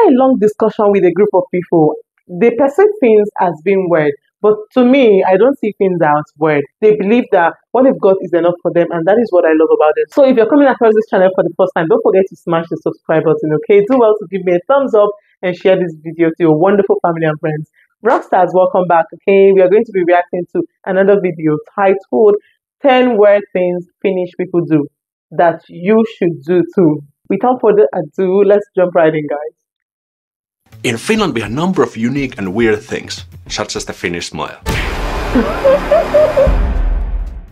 a long discussion with a group of people. They perceive Finns as being weird, but to me, I don't see Finns as weird. They believe that what they've got is enough for them, and that is what I love about it. So if you're coming across this channel for the first time, don't forget to smash the subscribe button, okay? Do well to give me a thumbs up and share this video to your wonderful family and friends. Rockstars, welcome back, okay? We are going to be reacting to another video titled 10 Weird Things Finnish People Do That You Should Do Too. Without further ado, let's jump right in, guys. In Finland, we have a number of unique and weird things, such as the Finnish smile.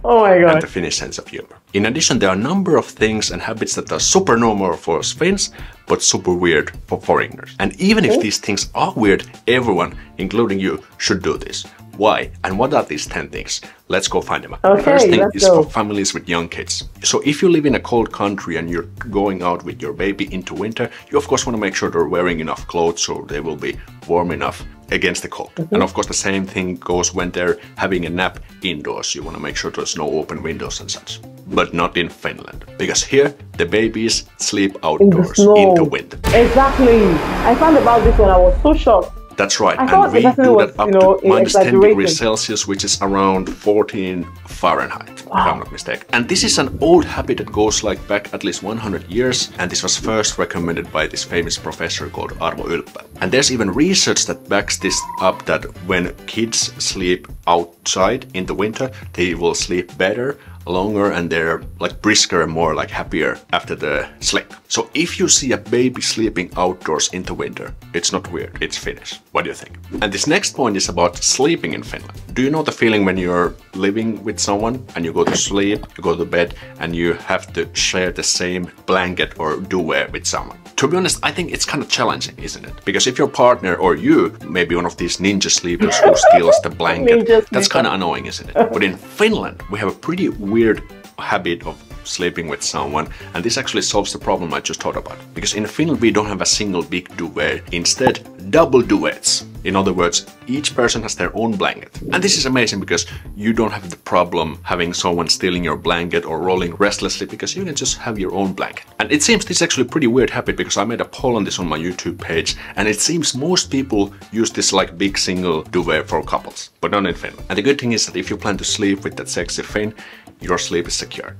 Oh my god. And the Finnish sense of humor. In addition, there are a number of things and habits that are super normal for us Finns, but super weird for foreigners. And even if these things are weird, everyone, including you, should do this. Why? And what are these 10 things? Let's go find them out. Okay, First thing is go. for families with young kids. So if you live in a cold country and you're going out with your baby into winter, you of course want to make sure they're wearing enough clothes so they will be warm enough against the cold. And of course the same thing goes when they're having a nap indoors. You want to make sure there's no open windows and such. But not in Finland. Because here, the babies sleep outdoors in the winter. Exactly. I found about this when I was so shocked. That's right, and we do that up to minus 10 degrees Celsius, which is around 14 Fahrenheit, if I'm not mistaken. And this is an old habit that goes like back at least 100 years, and this was first recommended by this famous professor called Arvo Ylppä. And there's even research that backs this up, that when kids sleep outside in the winter, they will sleep better, longer, and they're like brisker and more like happier after the sleep. So if you see a baby sleeping outdoors in the winter, it's not weird, it's Finnish. What do you think? And this next point is about sleeping in Finland. Do you know the feeling when you're living with someone and you go to sleep, you go to bed, and you have to share the same blanket or duvet with someone? To be honest, I think it's kind of challenging, isn't it? Because if your partner or you may be one of these ninja sleepers who steals the blanket, that's kind of annoying, isn't it? But in Finland, we have a pretty weird habit of sleeping with someone, and this actually solves the problem I just talked about. Because in Finland, we don't have a single big duvet, instead double duvets. In other words, each person has their own blanket. And this is amazing because you don't have the problem having someone stealing your blanket or rolling restlessly, because you can just have your own blanket. And it seems this is actually a pretty weird habit, because I made a poll on this on my YouTube page, and it seems most people use this like big single duvet for couples, but not in Finland. And the good thing is that if you plan to sleep with that sexy Finn, your sleep is secure.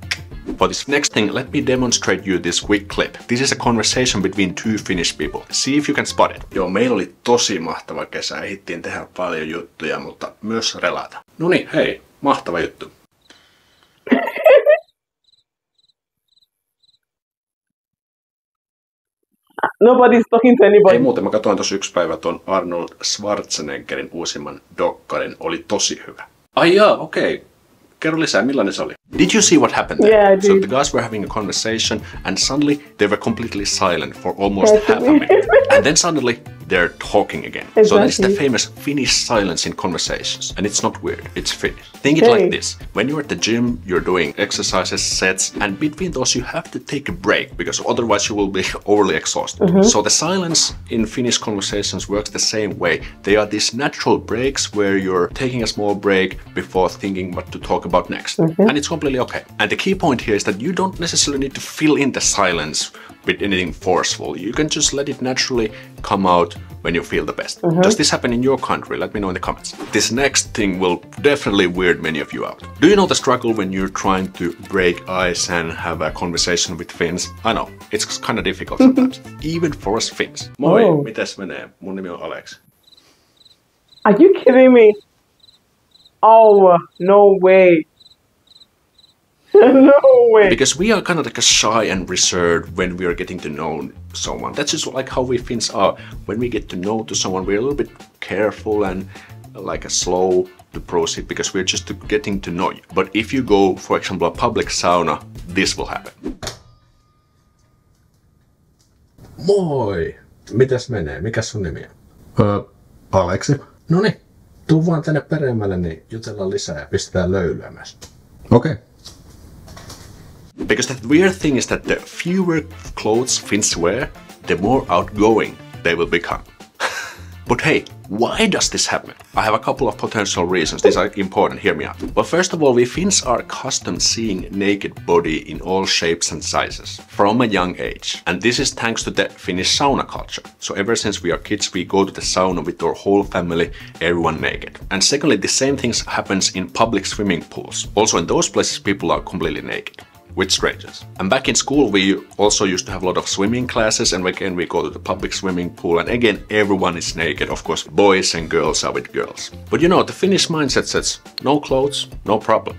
For this next thing, let me demonstrate you this quick clip. This is a conversation between two Finnish people. See if you can spot it. Joo, meillä oli tosi mahtava kesä. Ehdittiin tehdä paljon juttuja, mutta myös relata. Noniin, hei, mahtava juttu. Nobody's talking to anybody. Ei muuten, mä katsoin tossa yksi päivä ton Arnold Schwarzeneggerin uusimman dokkarin. Oli tosi hyvä. Ai jaa, okei. Kerro lisää, millainen se oli? Did you see what happened there? Yeah, I did. So the guys were having a conversation and suddenly they were completely silent for almost half a minute. And then suddenly they're talking again. Exactly. So that is the famous Finnish silence in conversations. And it's not weird, it's Finnish. Think it like this. When you're at the gym, you're doing exercises, sets, and between those you have to take a break, because otherwise you will be overly exhausted. So the silence in Finnish conversations works the same way. They are these natural breaks where you're taking a small break before thinking what to talk about next. And it's completely okay. And the key point here is that you don't necessarily need to fill in the silence with anything forceful. You can just let it naturally come out when you feel the best. Does this happen in your country? Let me know in the comments. This next thing will definitely weird many of you out. Do you know the struggle when you're trying to break ice and have a conversation with Finns? I know, it's kind of difficult sometimes. Even for us Finns. Moi, mites menee? Mun nimi on Alex. Are you kidding me? Oh, no way. No way. Because we are kind of like a shy and reserved when we are getting to know someone. That's just like how we Finns are. When we get to know to someone, we're a little bit careful and like a slow to proceed, because we're just getting to know you. But if you go, for example, a public sauna, this will happen. Moi! Mitäs menee? Mikäs sun nimi on? Aleksi. Noniin, tuu vaan tänne peremmälle, niin jutellaan lisää ja pistetään löylyä myös. Okei. Because the weird thing is that the fewer clothes Finns wear, the more outgoing they will become. But hey, why does this happen? I have a couple of potential reasons. These are important, hear me out. Well, first of all, we Finns are accustomed seeing naked body in all shapes and sizes from a young age. And this is thanks to the Finnish sauna culture. So ever since we are kids, we go to the sauna with our whole family, everyone naked. And secondly, the same things happens in public swimming pools. Also in those places, people are completely naked. With strangers. And back in school we also used to have a lot of swimming classes, and again we go to the public swimming pool, and again everyone is naked. Of course boys and girls are with girls. But you know, the Finnish mindset says no clothes, no problem.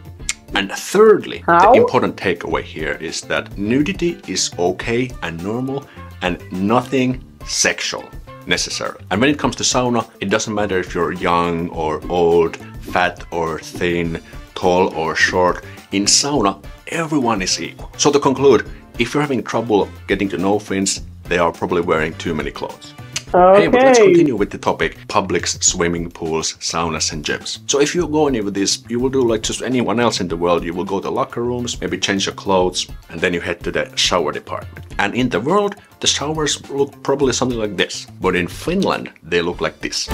And thirdly, the important takeaway here is that nudity is okay and normal and nothing sexual necessarily. And when it comes to sauna, it doesn't matter if you're young or old, fat or thin, tall or short. In sauna, everyone is equal. So to conclude, if you're having trouble getting to know Finns, they are probably wearing too many clothes. Okay. Hey, but let's continue with the topic, public swimming pools, saunas and gyms. So if you're going with this, you will do like just anyone else in the world. You will go to locker rooms, maybe change your clothes, and then you head to the shower department. And in the world, the showers look probably something like this. But in Finland, they look like this.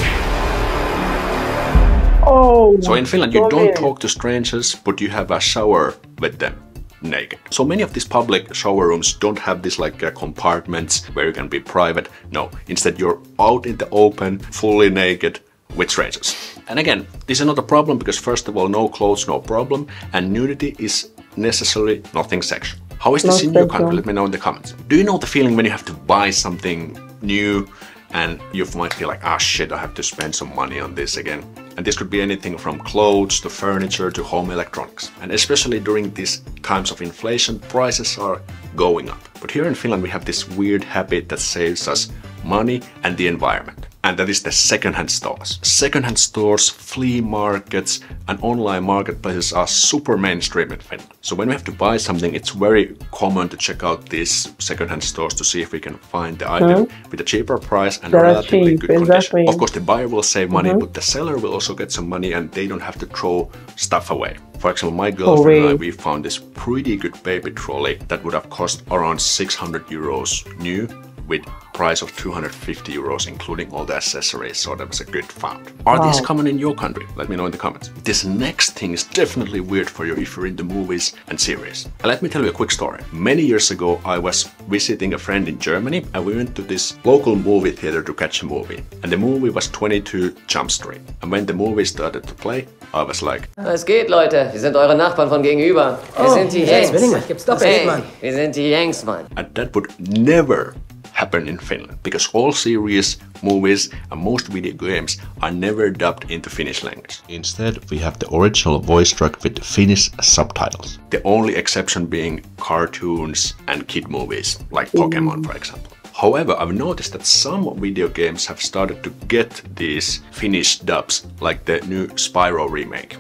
Oh, so in Finland, you don't talk to strangers, but you have a shower with them naked. So many of these public shower rooms don't have this like compartments where you can be private. No, instead you're out in the open, fully naked with strangers. And again, this is not a problem because first of all, no clothes, no problem. And nudity is necessarily nothing sexual. How is this in your country? Let me know in the comments. Do you know the feeling when you have to buy something new and you might feel like, ah shit, I have to spend some money on this again. And this could be anything from clothes to furniture to home electronics. And especially during these times of inflation, prices are going up. But here in Finland, we have this weird habit that saves us money and the environment. And that is the secondhand stores. Secondhand stores, flea markets, and online marketplaces are super mainstream in Finland. So when we have to buy something, it's very common to check out these secondhand stores to see if we can find the item with a cheaper price and a relatively good condition. Of course, the buyer will save money, but the seller will also get some money and they don't have to throw stuff away. For example, my girlfriend and I, we found this pretty good baby trolley that would have cost around 600 euros new, with price of 250 euros including all the accessories, so that was a good found. Are these common in your country? Let me know in the comments. This next thing is definitely weird for you if you're into movies and series. And let me tell you a quick story. Many years ago I was visiting a friend in Germany and we went to this local movie theater to catch a movie. And the movie was 22 Jump Street. And when the movie started to play, I was like, Was geht, Leute? Wir sind eure Nachbarn von gegenüber. Wir sind die Yanks. Hey, wir sind die Yanks, Mann. And that would never happen in Finland, because all series, movies and most video games are never dubbed into Finnish language. Instead, we have the original voice track with Finnish subtitles. The only exception being cartoons and kid movies, like Pokemon, for example. However, I've noticed that some video games have started to get these Finnish dubs, like the new Spyro remake.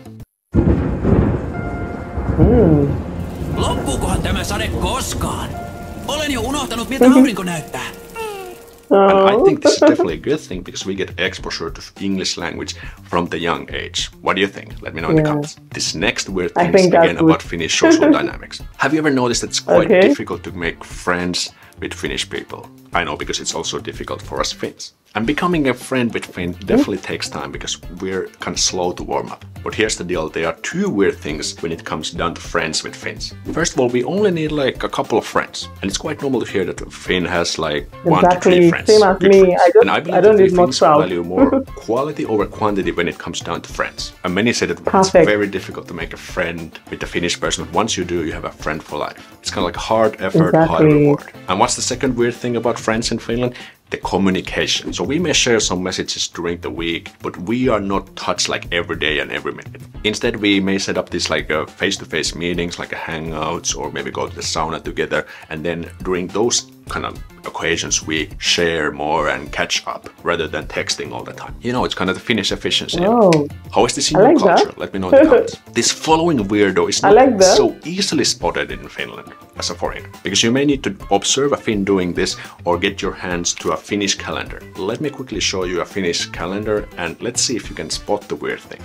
Loppuukohan tämä sade koskaan? Olen jo unohtanut, miltä aurinko näyttää. And I think this is definitely a good thing because we get exposure to English language from the young age. What do you think? Let me know in the comments. This next weird thing is again about Finnish social dynamics. Have you ever noticed that it's quite difficult to make friends with Finnish people? I know, because it's also difficult for us Finns. And becoming a friend with Finn definitely takes time because we're kind of slow to warm up. But here's the deal, there are two weird things when it comes down to friends with Finns. First of all, we only need like a couple of friends. And it's quite normal to hear that Finn has like 1 to 3 friends. Same as me. And I believe that we Finns value more quality over quantity when it comes down to friends. And many say that it's very difficult to make a friend with a Finnish person. But once you do, you have a friend for life. It's kind of like hard effort, high reward. And what's the second weird thing about friends in Finland? The communication. So we may share some messages during the week, but we are not touched like every day and every minute. Instead, we may set up this like face-to-face meetings, like a hangouts, or maybe go to the sauna together. And then during those kind of occasions, we share more and catch up rather than texting all the time. You know, it's kind of the Finnish efficiency. How is this in your culture? Let me know in the comments. This following weirdo is not so easily spotted in Finland as a foreigner, because you may need to observe a Finn doing this or get your hands to a Finnish calendar. Let me quickly show you a Finnish calendar and let's see if you can spot the weird thing.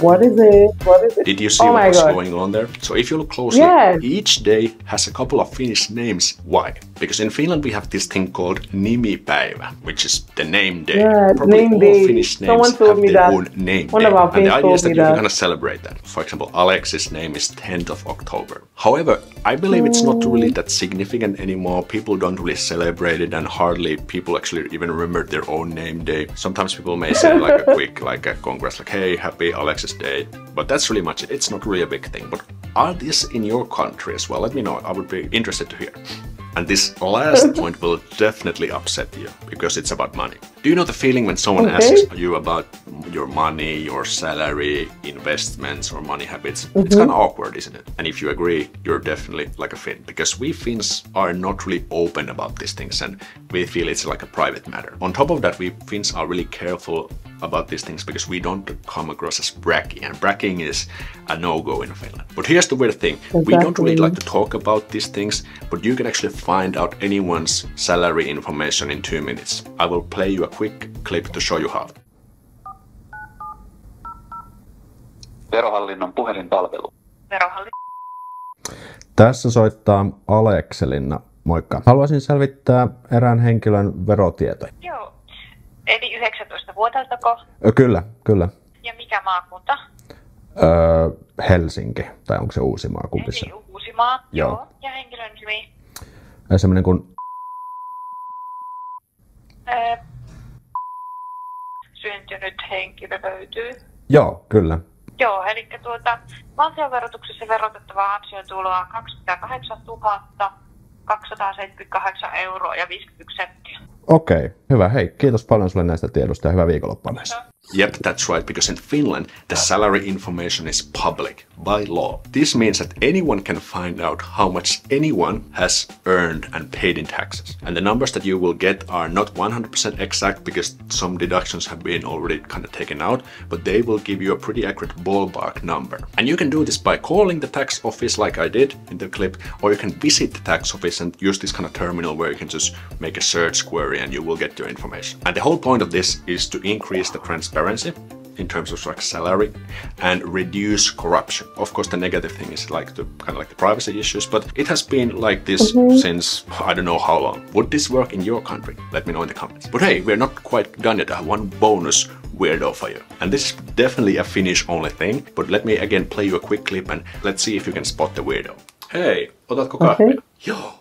What is it? What is it? Did you see what's going on there? So if you look closely, each day has a couple of Finnish names. Why? Because in Finland we have this thing called nimipäivä, which is the name day. Yeah, Probably name all day. Finnish names Someone told have me their that. own name One day. of our And the friends idea is told that me you that. can kind of celebrate that. For example, Alex's name is 10th of October. However, I believe it's not really that significant anymore. People don't really celebrate it, and hardly people actually even remember their own name day. Sometimes people may say like a quick, like a congrats, like, hey, happy Alex's day. But that's really much it. It's not really a big thing. But are these in your country as well? Let me know. I would be interested to hear. And this last point will definitely upset you, because it's about money. Do you know the feeling when someone asks you about your money, your salary, investments, or money habits? It's kind of awkward, isn't it? And if you agree, you're definitely like a Finn, because we Finns are not really open about these things, and we feel it's like a private matter. On top of that, we Finns are really careful about these things because we don't come across as braggy, and bragging is a no-go in Finland. But here's the weird thing. We don't really like to talk about these things, but you can actually find out anyone's salary information in 2 minutes. I will play you a quick clip to show you how. Verohallinnon puhelinpalvelu. Tässä soittaa Alekselinna. Moikka. Haluaisin selvittää erään henkilön verotietoja. Joo. Eli 19-vuotiaaltako? Kyllä, kyllä. Ja mikä maakunta? Helsinki, tai onko se Uusimaa, kumpi se? Eli Uusimaa, Joo. joo. Ja henkilön nimi? Semmoinen kuin... Syntynyt henkilö löytyy. Joo, kyllä. Joo, eli valtionverotuksessa verotettavaa ansiotuloa 208 278 euroa ja 51 senttiä. Okei, hyvä. Hei, kiitos paljon sulle näistä tiedosta ja hyvää viikonloppua myös. Yep, that's right, because in Finland, the salary information is public by law. This means that anyone can find out how much anyone has earned and paid in taxes. And the numbers that you will get are not 100% exact because some deductions have been already kind of taken out, but they will give you a pretty accurate ballpark number. And you can do this by calling the tax office like I did in the clip, or you can visit the tax office and use this kind of terminal where you can just make a search query and you will get your information. And the whole point of this is to increase the transparency in terms of like salary and reduce corruption. Of course, the negative thing is like the kind of like the privacy issues, but it has been like this since I don't know how long. Would this work in your country? Let me know in the comments. But hey, we're not quite done yet. I have one bonus weirdo for you. And this is definitely a Finnish only thing, but let me again play you a quick clip and let's see if you can spot the weirdo. Hey, otatko kahvia? Joo.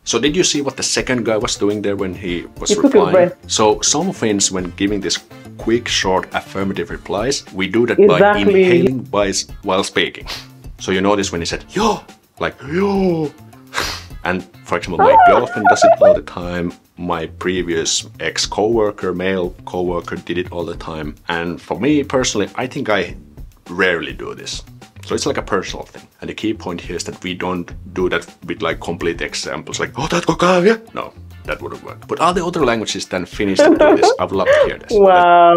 So did you see what the second guy was doing there when he was replying? So some Finns, when giving this quick, short, affirmative replies, we do that by inhaling while speaking. So you notice when he said, yo, like, yo. And for example, my girlfriend does it all the time. My previous ex-coworker, male coworker, did it all the time. And for me personally, I think I rarely do this. So it's like a personal thing. And the key point here is that we don't do that with like complete examples like, otatko kahvia? No, that wouldn't work. But are there other languages than Finnish that do this? I would love to hear this. Wow,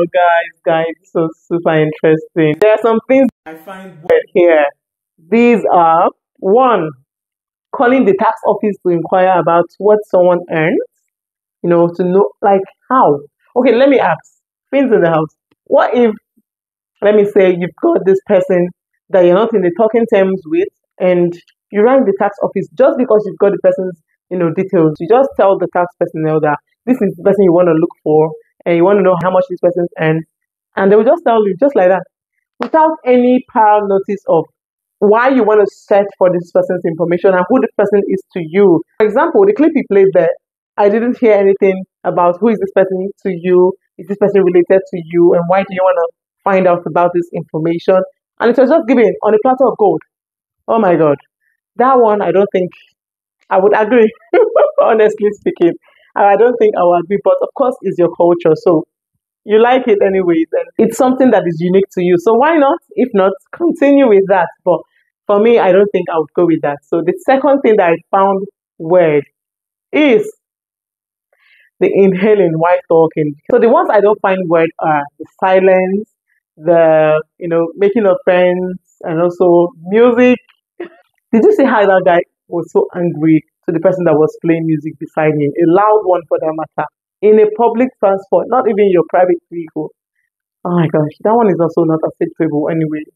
guys, so super interesting. There are some things I find weird here. These are, one, calling the tax office to inquire about what someone earns, you know, to know, like, how? Okay, let me ask, Finns in the house, what if, let me say, you've got this person that you're not in the talking terms with, and you rang the tax office just because you've got the person's, you know, details. You just tell the tax personnel that this is the person you want to look for, and you want to know how much this person earns, and they will just tell you just like that, without any prior notice of why you want to search for this person's information and who the person is to you. For example, the clip you played there, I didn't hear anything about who is this person to you, is this person related to you, and why do you want to find out about this information? And it was just given on a platter of gold. Oh my God. That one, I don't think I would agree, honestly speaking. I don't think I would agree, but of course it's your culture. So you like it anyways, and it's something that is unique to you. So why not? If not, continue with that. But for me, I don't think I would go with that. So the second thing that I found weird is the inhaling while talking. So the ones I don't find weird are the silence, the, you know, making of friends, and also music. Did you see how that guy was so angry to the person that was playing music beside him? A loud one for that matter. In a public transport, not even your private vehicle. Oh my gosh, that one is also not acceptable anyways.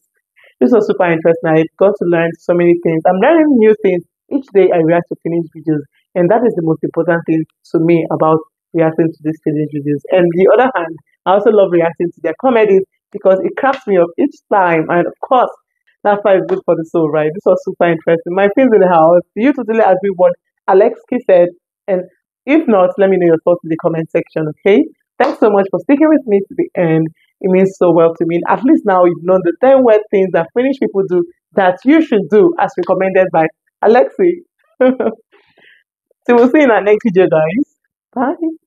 This was super interesting. I got to learn so many things. I'm learning new things. Each day I react to Finnish videos. And that is the most important thing to me about reacting to these Finnish videos. And the other hand, I also love reacting to their comedies because it cracks me up each time. And of course, that's why it's good for the soul, right? This was super interesting. My friends in the house, do you totally agree with what Alexki said? And if not, let me know your thoughts in the comment section, okay? Thanks so much for sticking with me to the end. It means so well to me. At least now you've known the 10 weird things that Finnish people do that you should do as recommended by Alexi. So we'll see you in our next video, guys. Bye.